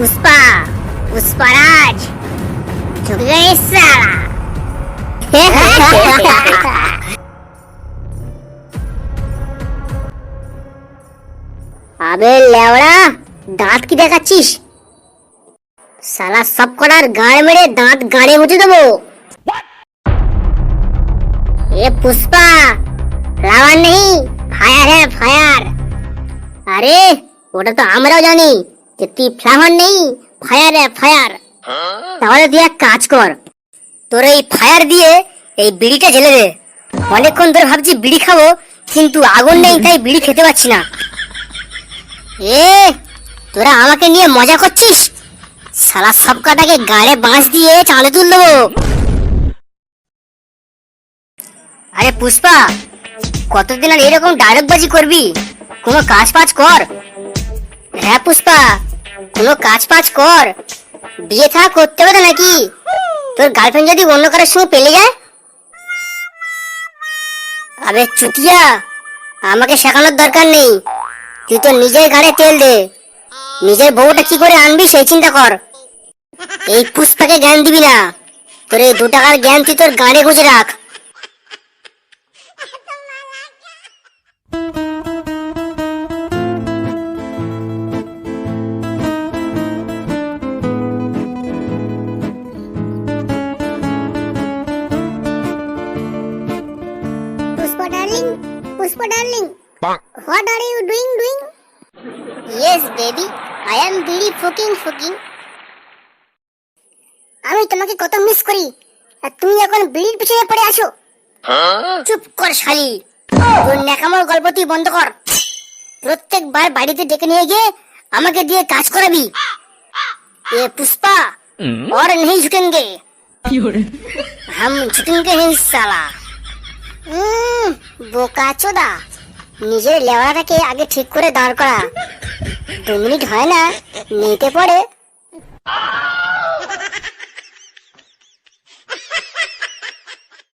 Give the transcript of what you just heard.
पुष्पा पुष्पराज झुक गए साला। আবে লেওড়া, দাঁত কি দেখাচ্ছিস? সালা সব কটার গাড় মেরে দাঁত গাড়ে মুছে দেবো। ये पुष्पा फ्लावर नहीं, फायर है फायर। আরে ওটা তো আমরাও জানি যে তুই ফ্লাওয়ার নেই, ফায়ার है ফায়ার। তাহলে তুই এক কাজ কর, তোর এই ফায়ার দিয়ে এই বিড়িটা জ্বেলে দে। অনেকক্ষণ ধরে ভাবছি বিড়ি খাবো, কিন্তু আগুন নেই, তাই বিড়ি খেতে পাচ্ছি না। এ তোরা আমাকে নিয়ে মজা করছিস? সালা সব কটাকে গাড়ে বাঁশ দিয়ে চাঁদে তুল দেবো। আরে পুষ্পা, কতদিন আর এরকম ডায়লগবাজি করবি? কোনো কাজ পাজ কর। হ্যাঁ পুষ্পা, কোনো কাজ পাজ কর। বিয়ে থা করতে হবে নাকি? তোর গার্লফ্রেন্ড যদি অন্য কারোর সঙ্গে পেলে যায়? আবে চুতিয়া, আমাকে শেখানোর দরকার নেই। তুই তো নিজের গাড়ে তেল দে। নিজের বউটা কি করে আনবি সেই চিন্তা কর। এই পুষ্পাকে জ্ঞান দিবি না। তোর এই 2 টাকার জ্ঞান তুই তোর গাড়ে গুঁজে রাখ। Pushpa darling, what are you doing? Yes baby, I am very fucking. আমি তোমাকে কত মিস করি, আর তুমি এখন বিড়ির পিছনে পড়ে আছো। চুপ কর শালি, তোর ন্যাকামোর গল্প তুই বন্ধ কর। প্রত্যেকবার বাড়িতে ডেকে নিয়ে গিয়ে আমাকে দিয়ে কাজ করাবি। এ পুষ্পা और नहीं झुकेंगे, हम झुकेंगे नहीं साला। বোকা চোদা, নিজের লেওয়াটাকে আগে ঠিক করে দাঁড় করা। 2 মিনিট হয় না, নেতে পড়ে।